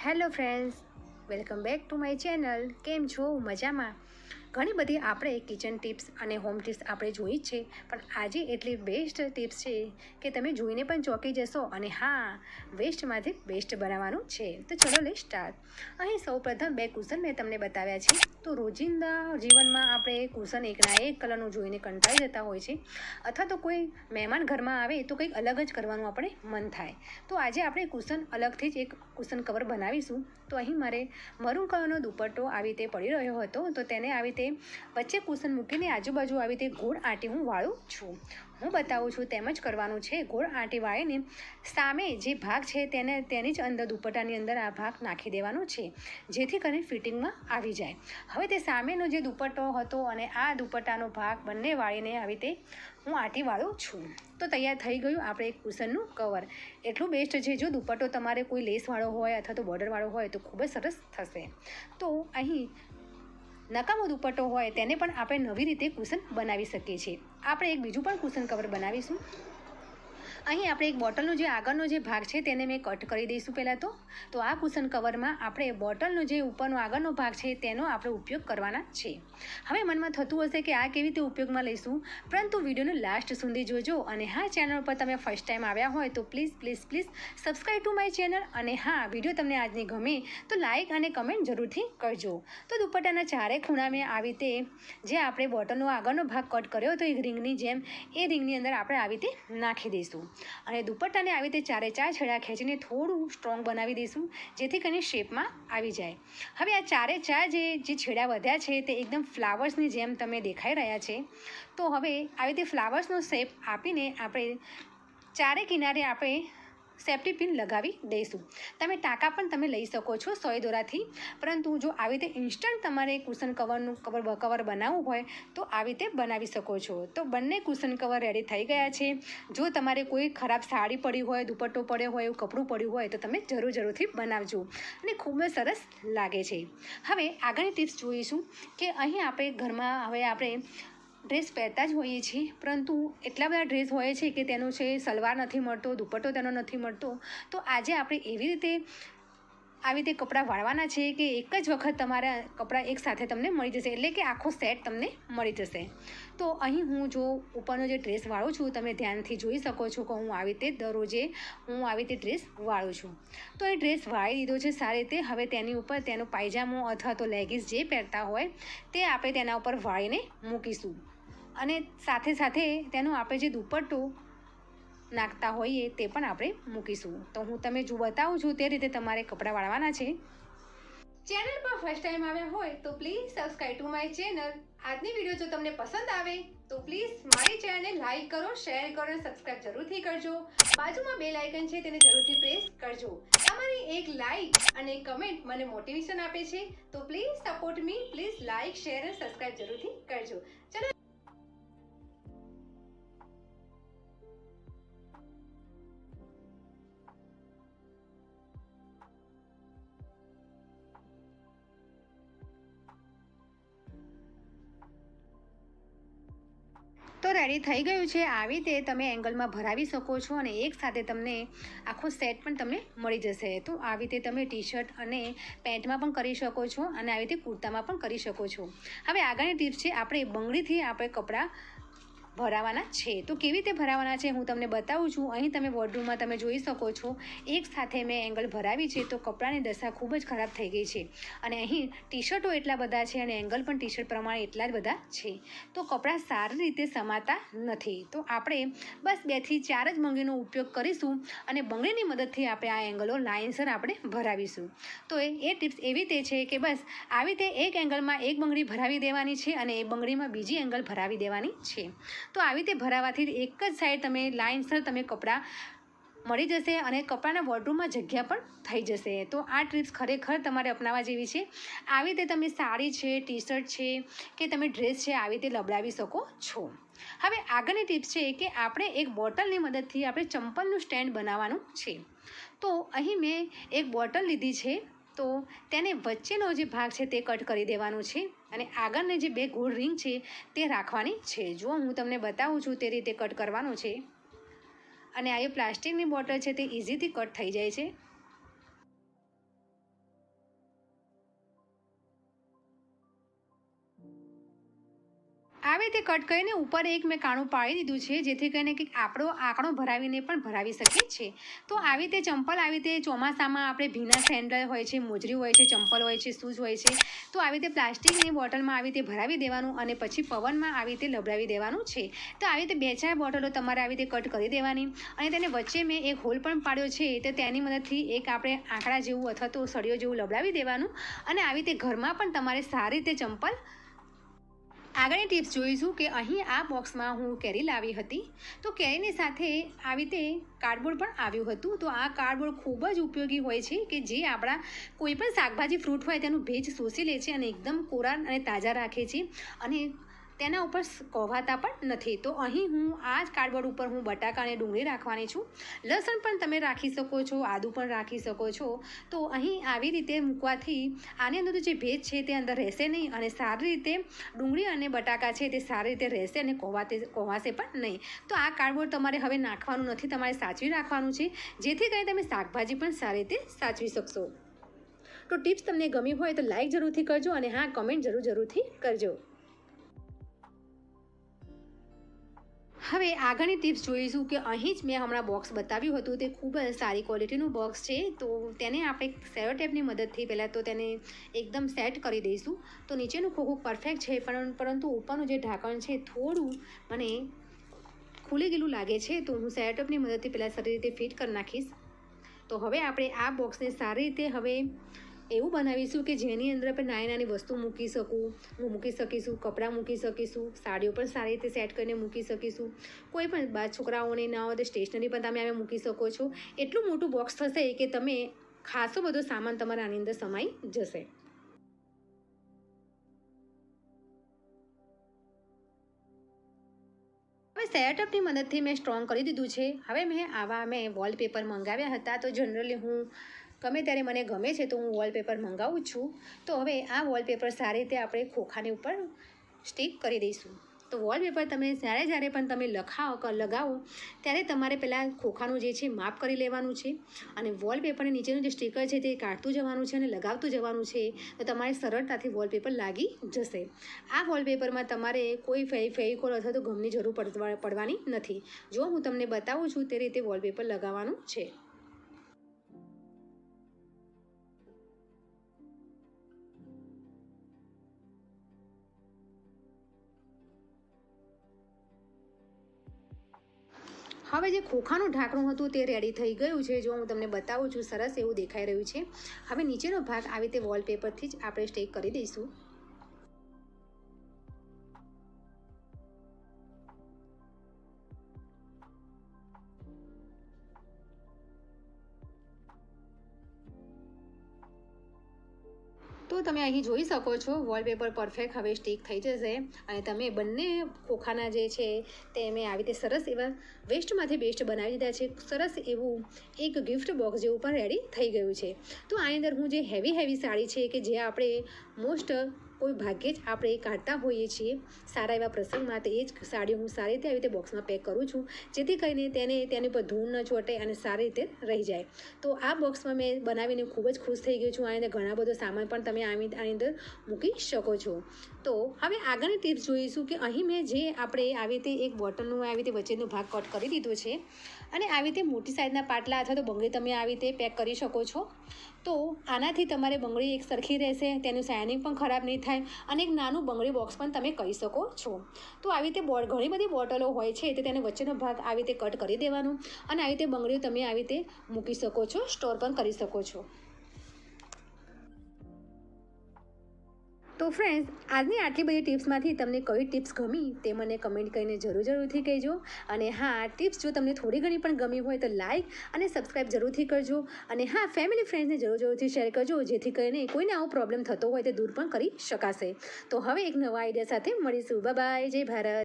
Hello friends, welcome back to my channel. કેમ છો? મજામાં? ઘણી બધી આપણે કિચન ટિપ્સ અને હોમ ટિપ્સ આપણે જોઈ જ છે, પણ આજે એટલી બેસ્ટ ટિપ્સ છે કે તમે જોઈને પણ ચોંકી જશો. અને હા, વેસ્ટમાંથી બેસ્ટ બનાવવાનું છે. તો ચલો લે સ્ટાર્ટ. અહીં સૌપ્રથમ બે કુશન મેં તમને બતાવ્યા છે. તો રોજિંદા જીવનમાં આપણે કુશન એકના એક કલરનું જોઈને કંટાળી જતા હોય છે, અથવા તો કોઈ મહેમાન ઘરમાં આવે તો કંઈક અલગ જ કરવાનું આપણે મન થાય. તો આજે આપણે કુશન અલગથી જ એક કુશન કવર બનાવીશું. તો અહીં મારે મરૂન કલરનો દુપટ્ટો આવી રીતે પડી રહ્યો હતો, તો તેને આવી રીતે વચ્ચે કુશન મૂકીને આજુબાજુ આવી રીતે ગોળ આંટી હું વાળું છું. હું બતાવું છું તેમ જ કરવાનું છે. ગોળ આંટી વાળીને સામે જે ભાગ છે તેની જ અંદર દુપટ્ટાની અંદર આ ભાગ નાખી દેવાનો છે, જેથી કરીને ફિટિંગમાં આવી જાય. હવે તે સામેનો જે દુપટ્ટો હતો અને આ દુપટ્ટાનો ભાગ બંને વાળીને આવી રીતે હું આંટી વાળું છું. તો તૈયાર થઈ ગયું આપણે એક કુશનનું કવર. એટલું બેસ્ટ છે. જો દુપટ્ટો તમારે કોઈ લેસવાળો હોય અથવા તો બોર્ડરવાળો હોય તો ખૂબ જ સરસ થશે. તો અહીં નકામો દુપટ્ટો હોય તેને પણ આપણે નવી રીતે કુશન બનાવી શકીએ છીએ. આપણે એક બીજું પણ કુશન કવર બનાવીશું. અહીં આપણે એક બોટલનો જે આગળનો જે ભાગ છે તેને મેં કટ કરી દઈશું પહેલાં. તો આ કુશન કવરમાં આપણે બોટલનો જે ઉપરનો આગળનો ભાગ છે તેનો આપણે ઉપયોગ કરવાના છે. હવે મનમાં થતું હશે કે આ કેવી રીતે ઉપયોગમાં લઈશું, પરંતુ વિડીયોનો લાસ્ટ સુધી જોજો. અને હા, ચેનલ પર તમે ફર્સ્ટ ટાઈમ આવ્યા હોય તો please please please subscribe to my channel. અને હા, વિડીયો તમને આજની ગમે તો લાઇક અને કમેન્ટ જરૂરથી કરજો. તો દુપટ્ટાના ચારે ખૂણા મેં આવી રીતે જે આપણે બોટલનો આગળનો ભાગ કટ કર્યો હતો એક રિંગની જેમ, એ રિંગની અંદર આપણે આવી રીતે નાખી દઈશું. અને દુપટ્ટાને આવી રીતે ચારે ચાર છેડા ખેંચીને થોડું સ્ટ્રોંગ બનાવી દઈશું, જેથી કરીને શેપમાં આવી જાય. હવે આ ચારે ચાર જે છેડા વધ્યા છે તે એકદમ ફ્લાવર્સની જેમ તમે દેખાઈ રહ્યા છે. તો હવે આવી રીતે ફ્લાવર્સનો શેપ આપીને આપણે ચારે કિનારે આપણે સેફ્ટી પિન લગાવી દઈશું. તમે ટાંકા પણ તમે લઈ શકો છો સોય દોરાથી, પરંતુ જો આવી રીતે ઇન્સ્ટન્ટ તમારે કુશન કવર બનાવવું હોય તો આવી રીતે બનાવી શકો છો. તો બંને કુશન કવર રેડી થઈ ગયા છે. જો તમારે કોઈ ખરાબ સાડી પડી હોય, દુપટ્ટો પડ્યો હોય, એવું કપડું પડ્યું હોય તો તમે જરૂરથી બનાવજો, અને ખૂબ જ સરસ લાગે છે. હવે આગળની ટિપ્સ જોઈશું કે અહીં આપણે ઘરમાં હવે આપણે ડ્રેસ પહેરતા જ હોઈએ છીએ, પરંતુ એટલા બધા ડ્રેસ હોય છે કે તેનો છે સલવાર નથી મળતો, દુપટ્ટો તેનો નથી મળતો. તો આજે આપણે એવી રીતે આવી રીતે કપડાં વાળવાના છે કે એક જ વખત તમારા કપડાં એકસાથે તમને મળી જશે, એટલે કે આખો સેટ તમને મળી જશે. તો અહીં હું જો ઉપરનો જે ડ્રેસ વાળું છું, તમે ધ્યાનથી જોઈ શકો છો કે હું આવી રીતે દરરોજે આવી રીતે ડ્રેસ વાળું છું. તો એ ડ્રેસ વાળી દીધો છે સારી રીતે. હવે તેની ઉપર તેનો પાયજામો અથવા તો લેગીસ જે પહેરતા હોય તે આપણે તેના ઉપર વાળીને મૂકીશું. અને સાથે સાથે તેનો આપણે જે દુપટ્ટો નાખતા હોઈએ તે પણ આપણે મૂકીશું. તો હું તમે જો બતાવું છું તે રીતે તમારે કપડાં વાળવાના છે. ચેનલ પર ફર્સ્ટ ટાઈમ આવ્યા હોય તો please subscribe to my channel. આજની વિડીયો જો તમને પસંદ આવે તો પ્લીઝ મારી ચેનલને લાઈક કરો, શેર કરો અને સબસ્ક્રાઈબ જરૂરથી કરજો. બાજુમાં બેલ આઇકન છે તેને જરૂરથી પ્રેસ કરજો. તમારી એક લાઈક અને કમેન્ટ મને મોટિવેશન આપે છે. તો please support me. Please like, share અને સબસ્ક્રાઈબ જરૂરથી કરજો. ચલો. તો રેડી થઈ ગયું છે. આવી રીતે તમે એંગલમાં ભરાવી શકો છો અને એક સાથે તમને આખો સેટ પણ તમને મળી જશે. તો આવી રીતે તમે ટી શર્ટ અને પેન્ટમાં પણ કરી શકો છો, અને આવી રીતે કુર્તામાં પણ કરી શકો છો. હવે આગળની ટિપ્સ છે, આપણે બંગડીથી આપણે કપડાં ભરાવાના છે. તો કેવી રીતે ભરાવાના છે હું તમને બતાવું છું. અહીં તમે વોર્ડરૂમમાં તમે જોઈ શકો છો એક સાથે મેં એંગલ ભરાવી છે. તો કપડાની દશા ખૂબ જ ખરાબ થઈ ગઈ છે, અને અહીં ટી શર્ટો એટલા બધા છે અને એંગલ પણ ટી શર્ટ પ્રમાણે એટલા જ બધા છે. તો કપડાં સારી રીતે સમાતા નથી. તો આપણે બસ 2 થી 4 જ બંગડીનો ઉપયોગ કરીશું, અને બંગડીની મદદથી આપણે આ એંગલો લાઇનસર આપણે ભરાવીશું. તો એ ટિપ્સ એવી રીતે છે કે બસ આવી રીતે એક એંગલમાં એક બંગડી ભરાવી દેવાની છે અને એ બંગડીમાં બીજી એંગલ ભરાવી દેવાની છે. તો આવી રીતે ભરાવાથી એક જ સાઈડ તમે લાઇનસર તમે કપડાં મળી જશે, અને કપડાના વોર્ડરૂમમાં જગ્યા પણ થઈ જશે. તો આ ટિપ્સ ખરેખર તમારે અપનાવવા જેવી છે. આવી રીતે તમે સાડી છે, ટી શર્ટ છે કે તમે ડ્રેસ છે આવી રીતે લબડાવી શકો છો. હવે આગળની ટિપ્સ છે કે આપણે એક બોટલની મદદથી આપણે ચંપલનું સ્ટેન્ડ બનાવવાનું છે. તો અહીં મેં એક બોટલ લીધી છે. તો તેને વચ્ચેનો જે ભાગ છે તે કટ કરી દેવાનું છે, અને આગળની જે 2 ગોળ રિંગ છે તે રાખવાની છે. જો હું તમને બતાવું છું તે રીતે કટ કરવાનું છે. અને આ જે પ્લાસ્ટિકની બોટલ છે તે ઇઝીથી કટ થઈ જાય છે. હવે તે કટ કરીને ઉપર એક મેં કાણું પાડી દીધું છે, જેથી કરીને કે આપણો આંકડો ભરાવીને પણ ભરાવી શકીએ છીએ. તો આવી રીતે ચંપલ આવી રીતે ચોમાસામાં આપણે ભીના સેન્ડલ હોય છે, મોજરી હોય છે, ચંપલ હોય છે, શૂઝ હોય છે, તો આવી રીતે પ્લાસ્ટિકની બોટલમાં આવી રીતે ભરાવી દેવાનું અને પછી પવનમાં આવી રીતે લબડાવી દેવાનું છે. તો આવી રીતે 2-4 બોટલો તમારે આવી રીતે કટ કરી દેવાની અને તેને વચ્ચે મેં એક હોલ પણ પાડ્યો છે, તો તેની મદદથી એક આપણે આંકડા જેવું અથવા તો સળિયો જેવું લબડાવી દેવાનું અને આવી રીતે ઘરમાં પણ તમારે સારી રીતે ચંપલ. આગળની ટિપ્સ જોઈશું કે અહીં આ બોક્સમાં હું કેરી લાવી હતી, તો કેરીની સાથે આવી રીતે કાર્ડબોર્ડ પણ આવ્યું હતું. તો આ કાર્ડબોર્ડ ખૂબ જ ઉપયોગી હોય છે કે જે આપણા કોઈ પણ શાકભાજી ફ્રૂટ હોય તેનું ભેજ શોષી લે છે અને એકદમ કોરા અને તાજા રાખે છે અને તેના ઉપર કોવાતા પણ નથી. તો અહીં હું આ જ કાર્ડબોર્ડ ઉપર હું બટાકા અને ડુંગળી રાખવાની છું. લસણ પણ તમે રાખી શકો છો, આદું પણ રાખી શકો છો. તો અહીં આવી રીતે મૂકવાથી આની અંદર જે ભેજ છે તે અંદર રહેશે નહીં અને સારી રીતે ડુંગળી અને બટાકા છે તે સારી રીતે રહેશે અને કોવાશે પણ નહીં. તો આ કાર્ડબોર્ડ તમારે હવે નાખવાનું નથી, તમારે સાચવી રાખવાનું છે, જેથી કરીને તમે શાકભાજી પણ સારી રીતે સાચવી શકશો. તો ટિપ્સ તમને ગમી હોય તો લાઈક જરૂરથી કરજો અને હા, કમેન્ટ જરૂરથી કરજો. હવે આગળની ટિપ્સ જોઈશું કે અહીં જ મેં હમણાં બોક્સ બતાવ્યું હતું, તે ખૂબ જ સારી ક્વોલિટીનું બોક્સ છે. તો તેને આપણે સેલો ટેપની મદદથી પહેલાં તો તેને એકદમ સેટ કરી દઈશું. તો નીચેનું ખોખું પરફેક્ટ છે, પરંતુ ઉપરનું જે ઢાંકણ છે થોડું મને ખુલી ગયેલું લાગે છે, તો હું સેલો ટેપની મદદથી પહેલાં સારી રીતે ફિટ કરી નાખીશ. તો હવે આપણે આ બોક્સને સારી રીતે હવે એવું બનાવીશું કે જેની અંદર આપણે નાની વસ્તુ મૂકી શકીશું, કપડાં મૂકી શકીશું, સાડીઓ પણ સારી રીતે સેટ કરીને મૂકી શકીશું. કોઈ પણ છોકરાઓને ના હોય તો સ્ટેશનરી પણ તમે આમાં મૂકી શકો છો. એટલું મોટું બોક્સ થશે કે તમે ખાસો બધો સામાન તમારા આની અંદર સમાઈ જશે. હવે સેટઅપની મદદથી મેં સ્ટ્રોંગ કરી દીધું છે. હવે મેં વોલપેપર મંગાવ્યા હતા. તો જનરલી હું ગમે ત્યારે મને ગમે છે તો હું વોલપેપર મંગાવું છું. તો હવે આ વોલપેપર સારી રીતે આપણે ખોખાની ઉપર સ્ટિક કરી દઈશું. તો વોલપેપર તમે જ્યારે પણ તમે લગાવો ત્યારે તમારે પહેલાં ખોખાનું જે છે માપ કરી લેવાનું છે અને વોલપેપરની નીચેનું જે સ્ટીકર છે તે કાઢતું જવાનું છે અને લગાવતું જવાનું છે. તો તમારે સરળતાથી વોલપેપર લાગી જશે. આ વોલપેપરમાં તમારે કોઈ ફેવિકોલ અથવા તો ગમની જરૂર પડવાની નથી. જો હું તમને બતાવું છું તે રીતે વોલપેપર લગાવવાનું છે. હવે જે ખોખાનું ઢાંકણું હતું તે રેડી થઈ ગયું છે. જો હું તમને બતાવું છું, સરસ એવું દેખાઈ રહ્યું છે. હવે નીચેનો ભાગ આવી રીતે વોલપેપરથી જ આપણે સ્ટિક કરી દઈશું. તો તમે અહીં જોઈ શકો છો વોલપેપર પરફેક્ટ હવે સ્ટિક થઈ જશે અને તમે બંને ખોખાના જે છે તે મેં આવી રીતે સરસ એવા વેસ્ટમાંથી બેસ્ટ બનાવી દીધા છે. સરસ એવું એક ગિફ્ટ બોક્સ જેવું પણ રેડી થઈ ગયું છે. તો આની અંદર હું જે હેવી સાડી છે કે જે આપણે કોઈ ભાગ્યે જ આપણે કાઢતા હોઈએ છીએ સારા એવા પ્રસંગમાં, તો એ જ સાડીઓ હું સારી રીતે આવી રીતે બોક્સમાં પેક કરું છું, જેથી કરીને તેની પર ધૂળ ન ચોંટે અને સારી રીતે રહી જાય. તો આ બોક્સમાં મેં બનાવીને ખૂબ જ ખુશ થઈ ગઈ છું. આની અંદર ઘણા બધો સામાન પણ તમે આની અંદર મૂકી શકો છો. તો હવે આગળની ટિપ્સ જોઈશું કે અહીં મેં જે આપણે આવી રીતે એક બોટલનું આવી રીતે વચ્ચેનો ભાગ કટ કરી દીધો છે અને આવી રીતે મોટી સાઇઝના પાટલા અથવા તો બંગડી તમે આવી રીતે પેક કરી શકો છો. તો આનાથી તમારે બંગડી એક સરખી રહેશે, તેનું શાઇનિંગ પણ ખરાબ નહીં થાય અને એક નાનું બંગડી બોક્સ પણ તમે કહી શકો છો. તો આવી રીતે ઘણી બધી બોટલો હોય છે, તો તેને વચ્ચેનો ભાગ આવી રીતે કટ કરી દેવાનો અને આવી રીતે બંગડીઓ તમે આવી રીતે મૂકી શકો છો, સ્ટોર પણ કરી શકો છો. તો ફ્રેન્ડ્સ, આજની આટલી બધી ટિપ્સમાંથી તમને કઈ ટિપ્સ ગમી તે મને કમેન્ટ કરીને જરૂરથી કહેજો. અને હા, ટિપ્સ જો તમને થોડી ઘણી પણ ગમી હોય તો લાઇક અને સબસ્ક્રાઈબ જરૂરથી કરજો. અને હા, ફેમિલી ફ્રેન્ડ્સને જરૂરથી શેર કરજો, જેથી કરીને કોઈને આવો પ્રોબ્લેમ થતો હોય તે દૂર પણ કરી શકાશે. તો હવે એક નવા આઈડિયા સાથે મળીશું. બાય, જય ભારત.